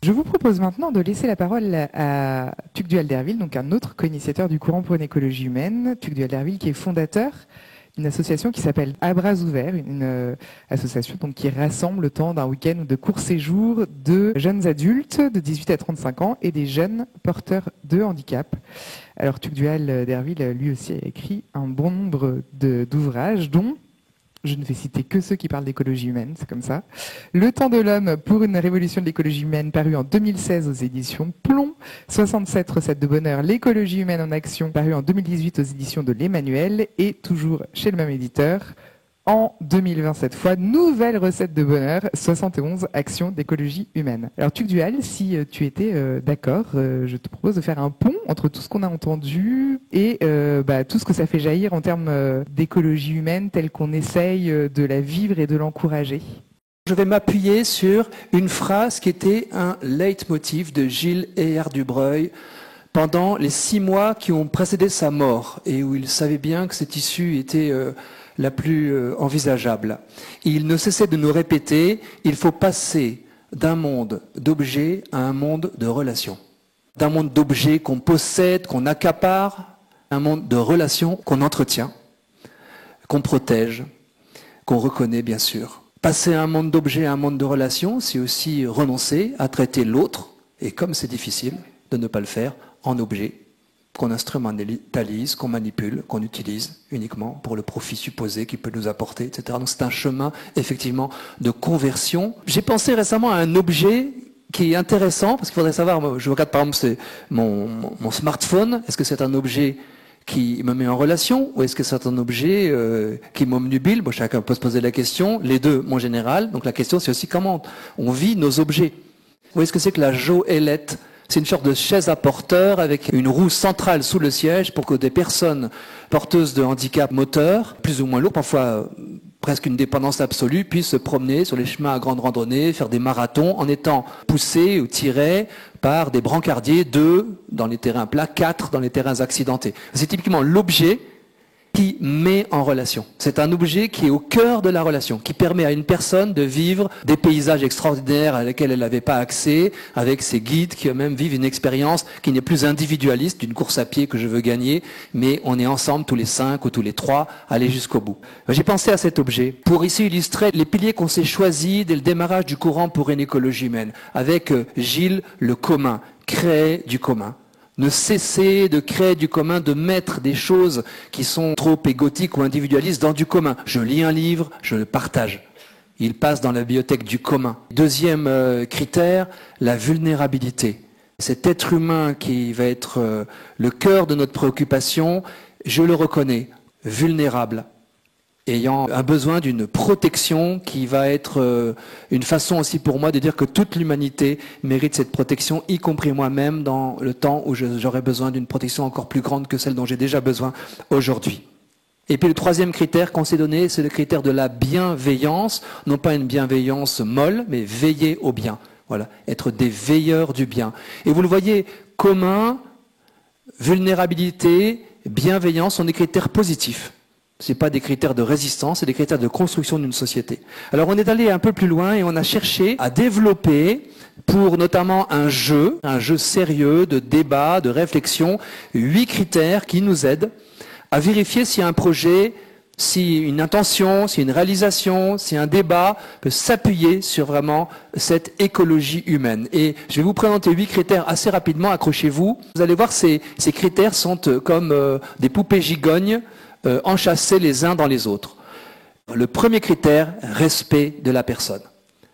Je vous propose maintenant de laisser la parole à Tugdual Derville, donc un autre co-initiateur du courant pour une écologie humaine. Tugdual Derville qui est fondateur d'une association qui s'appelle À Bras Ouverts, une association donc qui rassemble le temps d'un week-end ou de court séjour de jeunes adultes de 18 à 35 ans et des jeunes porteurs de handicap. Alors Tugdual Derville, lui aussi, a écrit un bon nombre d'ouvrages, dont je ne vais citer que ceux qui parlent d'écologie humaine, c'est comme ça. Le temps de l'homme pour une révolution de l'écologie humaine, paru en 2016 aux éditions Plomb. 67 recettes de bonheur, l'écologie humaine en action, paru en 2018 aux éditions de l'Emmanuel. Et toujours chez le même éditeur, en 2020 cette fois, nouvelle recette de bonheur, 71 actions d'écologie humaine. Alors Tugdual, si tu étais d'accord, je te propose de faire un pont entre tout ce qu'on a entendu et tout ce que ça fait jaillir en termes d'écologie humaine telle qu'on essaye de la vivre et de l'encourager. Je vais m'appuyer sur une phrase qui était un leitmotiv de Gilles Héard Dubreuil pendant les 6 mois qui ont précédé sa mort et où il savait bien que cette issue était la plus envisageable. Il ne cessait de nous répéter, il faut passer d'un monde d'objets à un monde de relations. D'un monde d'objets qu'on possède, qu'on accapare, un monde de relations qu'on entretient, qu'on protège, qu'on reconnaît bien sûr. Passer un monde d'objets à un monde de relations, c'est aussi renoncer à traiter l'autre, et comme c'est difficile de ne pas le faire, en objet qu'on instrumentalise, qu'on manipule, qu'on utilise uniquement pour le profit supposé qu'il peut nous apporter, etc. Donc c'est un chemin, effectivement, de conversion. J'ai pensé récemment à un objet qui est intéressant, parce qu'il faudrait savoir, je regarde par exemple c'est mon smartphone, est-ce que c'est un objet qui me met en relation, ou est-ce que c'est un objet qui m'obnubile? Bon, chacun peut se poser la question, les deux, mon général. Donc la question, c'est aussi comment on vit nos objets. Ou est-ce que c'est que la joëlette? C'est une sorte de chaise à porteur avec une roue centrale sous le siège pour que des personnes porteuses de handicap moteur, plus ou moins lourds, parfois presque une dépendance absolue, puissent se promener sur les chemins à grande randonnée, faire des marathons en étant poussés ou tirés par des brancardiers, 2 dans les terrains plats, 4 dans les terrains accidentés. C'est typiquement l'objet qui met en relation. C'est un objet qui est au cœur de la relation, qui permet à une personne de vivre des paysages extraordinaires à lesquels elle n'avait pas accès, avec ses guides qui eux-mêmes vivent une expérience qui n'est plus individualiste, d'une course à pied que je veux gagner, mais on est ensemble tous les 5 ou tous les 3 à aller jusqu'au bout. J'ai pensé à cet objet pour ici illustrer les piliers qu'on s'est choisis dès le démarrage du courant pour une écologie humaine, avec Gilles, le commun, créer du commun. Ne cesser de créer du commun, de mettre des choses qui sont trop égotiques ou individualistes dans du commun. Je lis un livre, je le partage. Il passe dans la bibliothèque du commun. Deuxième critère, la vulnérabilité. Cet être humain qui va être le cœur de notre préoccupation, je le reconnais, vulnérable, ayant un besoin d'une protection qui va être une façon aussi pour moi de dire que toute l'humanité mérite cette protection, y compris moi-même dans le temps où j'aurai besoin d'une protection encore plus grande que celle dont j'ai déjà besoin aujourd'hui. Et puis le troisième critère qu'on s'est donné, c'est le critère de la bienveillance, non pas une bienveillance molle, mais veiller au bien. Voilà, être des veilleurs du bien. Et vous le voyez, commun, vulnérabilité, bienveillance sont des critères positifs. Ce n'est pas des critères de résistance, c'est des critères de construction d'une société. Alors on est allé un peu plus loin et on a cherché à développer, pour notamment un jeu sérieux de débat, de réflexion, 8 critères qui nous aident à vérifier si un projet, si une intention, si une réalisation, si un débat peut s'appuyer sur vraiment cette écologie humaine. Et je vais vous présenter 8 critères assez rapidement, accrochez-vous. Vous allez voir, ces critères sont comme des poupées gigognes, enchâssés les uns dans les autres. Le premier critère, respect de la personne.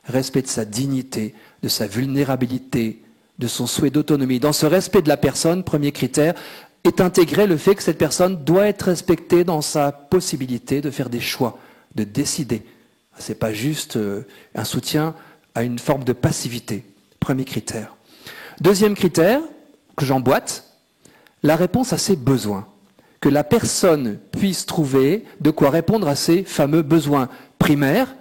Respect de sa dignité, de sa vulnérabilité, de son souhait d'autonomie. Dans ce respect de la personne, premier critère, est intégré le fait que cette personne doit être respectée dans sa possibilité de faire des choix, de décider. Ce n'est pas juste un soutien à une forme de passivité. Premier critère. Deuxième critère, que j'emboîte, la réponse à ses besoins. Que la personne puisse trouver de quoi répondre à ses fameux besoins primaires,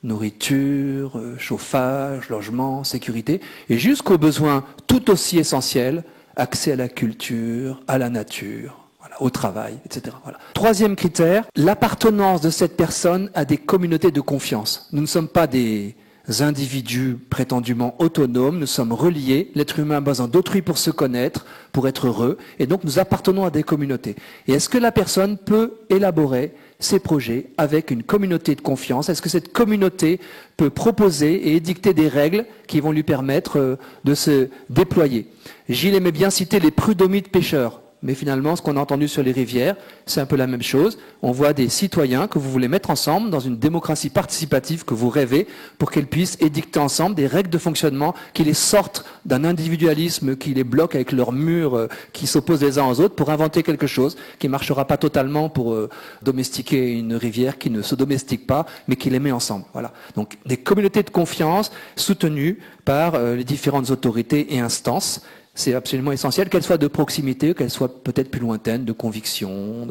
nourriture, chauffage, logement, sécurité, et jusqu'aux besoins tout aussi essentiels, accès à la culture, à la nature, voilà, au travail, etc. Voilà. Troisième critère, l'appartenance de cette personne à des communautés de confiance. Nous ne sommes pas des individus prétendument autonomes, nous sommes reliés, l'être humain a besoin d'autrui pour se connaître, pour être heureux, et donc nous appartenons à des communautés. Et est-ce que la personne peut élaborer ses projets avec une communauté de confiance? Est-ce que cette communauté peut proposer et édicter des règles qui vont lui permettre de se déployer? Gilles aimait bien citer les prud'hommes pêcheurs. Mais finalement, ce qu'on a entendu sur les rivières, c'est un peu la même chose. On voit des citoyens que vous voulez mettre ensemble dans une démocratie participative que vous rêvez pour qu'elles puissent édicter ensemble des règles de fonctionnement qui les sortent d'un individualisme qui les bloque avec leurs murs qui s'opposent les uns aux autres pour inventer quelque chose qui ne marchera pas totalement pour domestiquer une rivière qui ne se domestique pas, mais qui les met ensemble. Voilà. Donc des communautés de confiance soutenues par les différentes autorités et instances. C'est absolument essentiel, qu'elles soient de proximité, qu'elles soient peut-être plus lointaines, de conviction,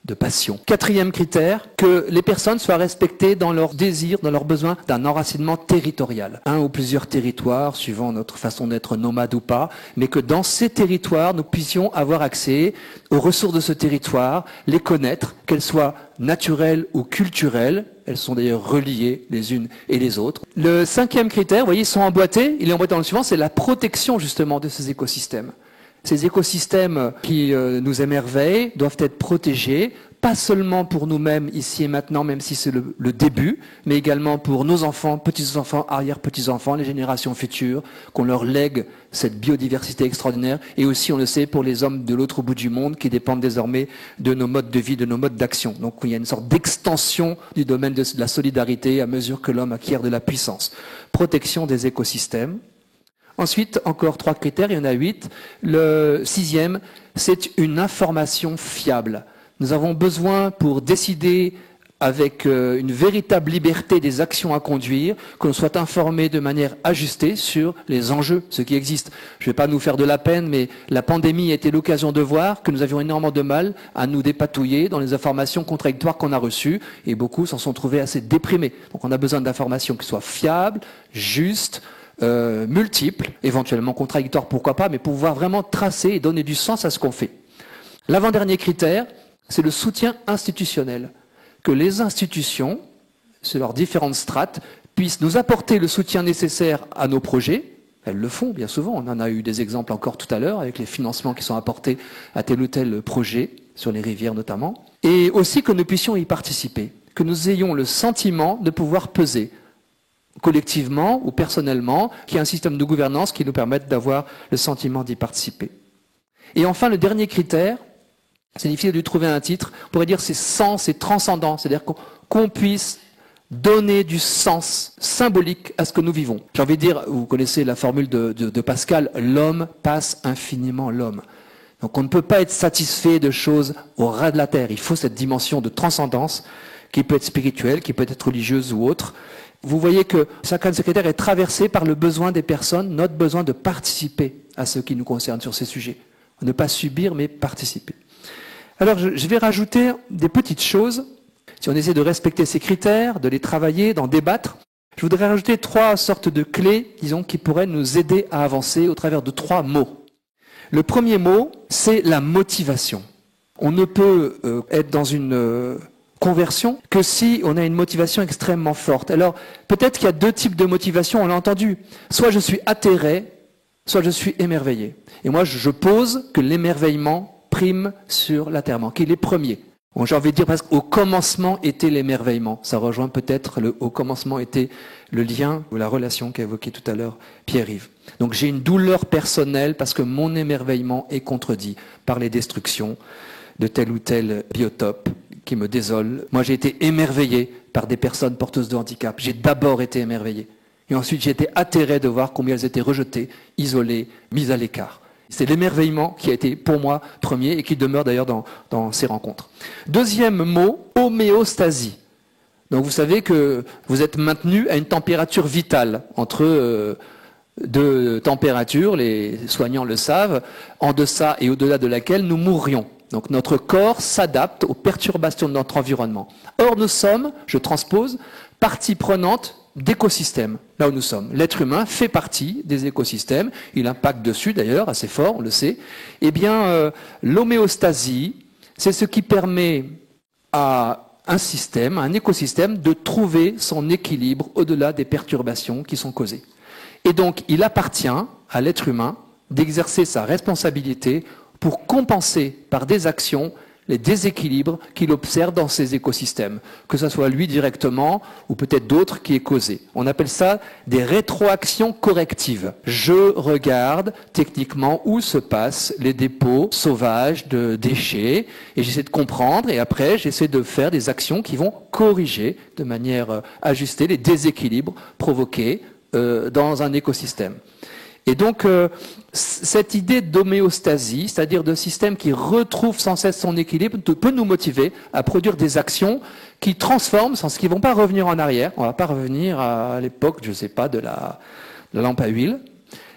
de passion. Quatrième critère, que les personnes soient respectées dans leurs désirs, dans leurs besoins d'un enracinement territorial. Un ou plusieurs territoires, suivant notre façon d'être nomade ou pas, mais que dans ces territoires, nous puissions avoir accès aux ressources de ce territoire, les connaître, qu'elles soient naturelles ou culturelles. Elles sont d'ailleurs reliées les unes et les autres. Le cinquième critère, vous voyez, ils sont emboîtés. Il est emboîté dans le suivant, c'est la protection justement de ces écosystèmes. Ces écosystèmes qui nous émerveillent doivent être protégés, pas seulement pour nous-mêmes ici et maintenant, même si c'est le début, mais également pour nos enfants, petits-enfants, arrière-petits-enfants, les générations futures, qu'on leur lègue cette biodiversité extraordinaire, et aussi, on le sait, pour les hommes de l'autre bout du monde qui dépendent désormais de nos modes de vie, de nos modes d'action. Donc il y a une sorte d'extension du domaine de la solidarité à mesure que l'homme acquiert de la puissance. Protection des écosystèmes. Ensuite, encore 3 critères, il y en a 8. Le 6e, c'est une information fiable. Nous avons besoin, pour décider avec une véritable liberté des actions à conduire, que l'on soit informé de manière ajustée sur les enjeux, ce qui existe. Je ne vais pas nous faire de la peine, mais la pandémie a été l'occasion de voir que nous avions énormément de mal à nous dépatouiller dans les informations contradictoires qu'on a reçues, et beaucoup s'en sont trouvés assez déprimés. Donc on a besoin d'informations qui soient fiables, justes, multiples, éventuellement contradictoires, pourquoi pas, mais pour pouvoir vraiment tracer et donner du sens à ce qu'on fait. L'avant-dernier critère, c'est le soutien institutionnel. Que les institutions, sur leurs différentes strates, puissent nous apporter le soutien nécessaire à nos projets. Elles le font bien souvent, on en a eu des exemples encore tout à l'heure, avec les financements qui sont apportés à tel ou tel projet, sur les rivières notamment. Et aussi que nous puissions y participer, que nous ayons le sentiment de pouvoir peser, collectivement ou personnellement, qu'il y ait un système de gouvernance qui nous permette d'avoir le sentiment d'y participer. Et enfin, le dernier critère, c'est difficile de lui trouver un titre, on pourrait dire c'est sens et transcendant, c'est-à-dire qu'on puisse donner du sens symbolique à ce que nous vivons. J'ai envie de dire, vous connaissez la formule de Pascal, l'homme passe infiniment l'homme. Donc on ne peut pas être satisfait de choses au ras de la terre, il faut cette dimension de transcendance qui peut être spirituelle, qui peut être religieuse ou autre. Vous voyez que chacun de ces critères est traversé par le besoin des personnes, notre besoin de participer à ce qui nous concerne sur ces sujets. Ne pas subir, mais participer. Alors, je vais rajouter des petites choses. Si on essaie de respecter ces critères, de les travailler, d'en débattre, je voudrais rajouter 3 sortes de clés, disons, qui pourraient nous aider à avancer au travers de 3 mots. Le premier mot, c'est la motivation. On ne peut être dans une conversion que si on a une motivation extrêmement forte. Alors, peut-être qu'il y a 2 types de motivation, on l'a entendu. Soit je suis atterré, soit je suis émerveillé. Et moi, je pose que l'émerveillement prime sur l'atterrement, qui est les premiers. Bon, j'ai envie de dire presque au commencement était l'émerveillement. Ça rejoint peut-être au commencement était le lien ou la relation qu'a évoqué tout à l'heure Pierre-Yves. Donc j'ai une douleur personnelle parce que mon émerveillement est contredit par les destructions de tel ou tel biotope qui me désole. Moi j'ai été émerveillé par des personnes porteuses de handicap. J'ai d'abord été émerveillé. Et ensuite j'ai été atterré de voir combien elles étaient rejetées, isolées, mises à l'écart. C'est l'émerveillement qui a été pour moi premier et qui demeure d'ailleurs dans ces rencontres. Deuxième mot, homéostasie. Donc vous savez que vous êtes maintenu à une température vitale entre 2 températures, les soignants le savent, en deçà et au-delà de laquelle nous mourrions. Donc notre corps s'adapte aux perturbations de notre environnement. Or nous sommes, je transpose, partie prenante d'écosystèmes, là où nous sommes. L'être humain fait partie des écosystèmes, il impacte dessus d'ailleurs, assez fort, on le sait. Eh bien, l'homéostasie, c'est ce qui permet à un système, un écosystème, de trouver son équilibre au-delà des perturbations qui sont causées. Et donc, il appartient à l'être humain d'exercer sa responsabilité pour compenser par des actions les déséquilibres qu'il observe dans ces écosystèmes, que ce soit lui directement ou peut-être d'autres qui aient causé. On appelle ça des rétroactions correctives. Je regarde techniquement où se passent les dépôts sauvages de déchets et j'essaie de comprendre et après j'essaie de faire des actions qui vont corriger de manière ajustée les déséquilibres provoqués dans un écosystème. Et donc, cette idée d'homéostasie, c'est-à-dire de système qui retrouve sans cesse son équilibre, peut nous motiver à produire des actions qui transforment, sans ce qui ne vont pas revenir en arrière. On ne va pas revenir à l'époque, je ne sais pas, de la lampe à huile,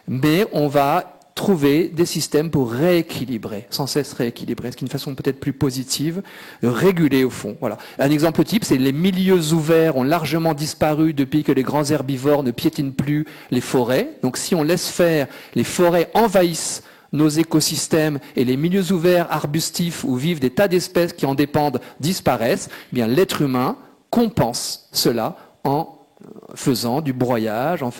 mais on va trouver des systèmes pour rééquilibrer, sans cesse rééquilibrer, ce qui est une façon peut-être plus positive, de réguler au fond. Voilà. Un exemple type, c'est les milieux ouverts ont largement disparu depuis que les grands herbivores ne piétinent plus les forêts. Donc si on laisse faire, les forêts envahissent nos écosystèmes et les milieux ouverts arbustifs où vivent des tas d'espèces qui en dépendent disparaissent, eh bien l'être humain compense cela en faisant du broyage, en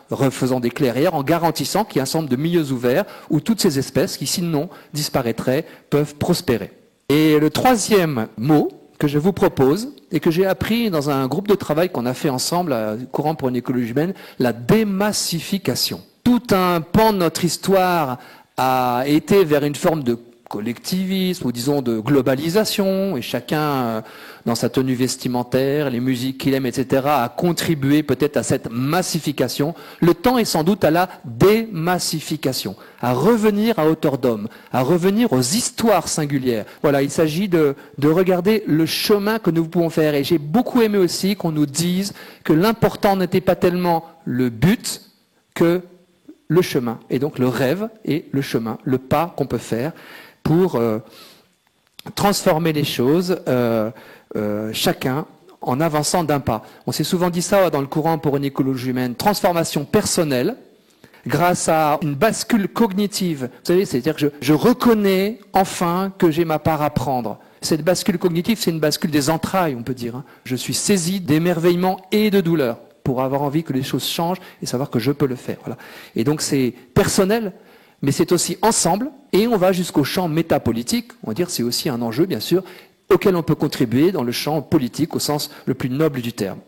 refaisant des clairières, en garantissant qu'il y a un certain nombre de milieux ouverts où toutes ces espèces qui sinon disparaîtraient peuvent prospérer. Et le troisième mot que je vous propose et que j'ai appris dans un groupe de travail qu'on a fait ensemble à Courant pour une écologie humaine, la démassification. Tout un pan de notre histoire a été vers une forme de collectivisme ou disons de globalisation et chacun dans sa tenue vestimentaire, les musiques qu'il aime, etc. a contribué peut-être à cette massification. Le temps est sans doute à la démassification, à revenir à hauteur d'homme, à revenir aux histoires singulières. Voilà, il s'agit de regarder le chemin que nous pouvons faire et j'ai beaucoup aimé aussi qu'on nous dise que l'important n'était pas tellement le but que le chemin et donc le rêve et le chemin, le pas qu'on peut faire pour transformer les choses, chacun en avançant d'un pas. On s'est souvent dit ça dans le courant pour une écologie humaine, transformation personnelle, grâce à une bascule cognitive. Vous savez, c'est-à-dire que je reconnais enfin que j'ai ma part à prendre. Cette bascule cognitive, c'est une bascule des entrailles, on peut dire. Je suis saisi d'émerveillement et de douleur pour avoir envie que les choses changent et savoir que je peux le faire. Voilà. Et donc c'est personnel, mais c'est aussi ensemble, et on va jusqu'au champ métapolitique, on va dire c'est aussi un enjeu, bien sûr, auquel on peut contribuer dans le champ politique au sens le plus noble du terme.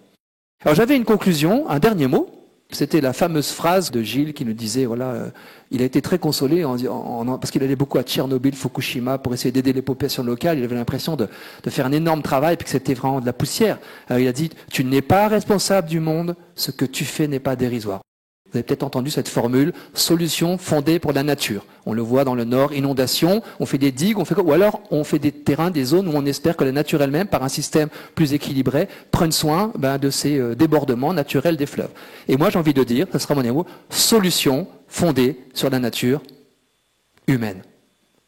Alors j'avais une conclusion, un dernier mot, c'était la fameuse phrase de Gilles qui nous disait, voilà, il a été très consolé parce qu'il allait beaucoup à Tchernobyl, Fukushima pour essayer d'aider les populations locales, il avait l'impression de faire un énorme travail, puis que c'était vraiment de la poussière. Alors il a dit, tu n'es pas responsable du monde, ce que tu fais n'est pas dérisoire. Vous avez peut-être entendu cette formule, solution fondée pour la nature. On le voit dans le Nord, inondation, on fait des digues, ou alors on fait des terrains, des zones où on espère que la nature elle-même, par un système plus équilibré, prenne soin de ces débordements naturels des fleuves. Et moi j'ai envie de dire, ce sera mon mot, solution fondée sur la nature humaine.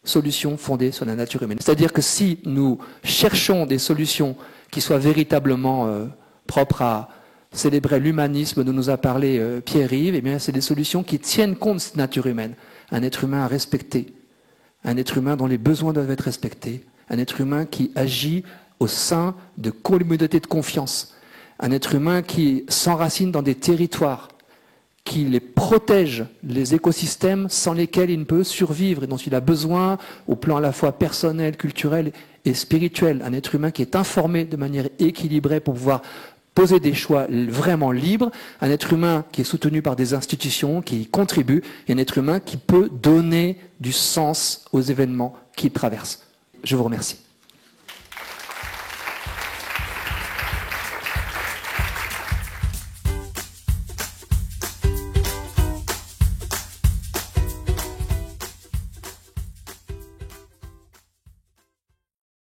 Solution fondée sur la nature humaine. C'est-à-dire que si nous cherchons des solutions qui soient véritablement propres à célébrer l'humanisme dont nous a parlé Pierre-Yves, eh bien, c'est des solutions qui tiennent compte de cette nature humaine. Un être humain à respecter, un être humain dont les besoins doivent être respectés, un être humain qui agit au sein de communautés de confiance, un être humain qui s'enracine dans des territoires, qui les protège, les écosystèmes sans lesquels il ne peut survivre et dont il a besoin au plan à la fois personnel, culturel et spirituel. Un être humain qui est informé de manière équilibrée pour pouvoir poser des choix vraiment libres, un être humain qui est soutenu par des institutions, qui y contribue, et un être humain qui peut donner du sens aux événements qu'il traverse. Je vous remercie.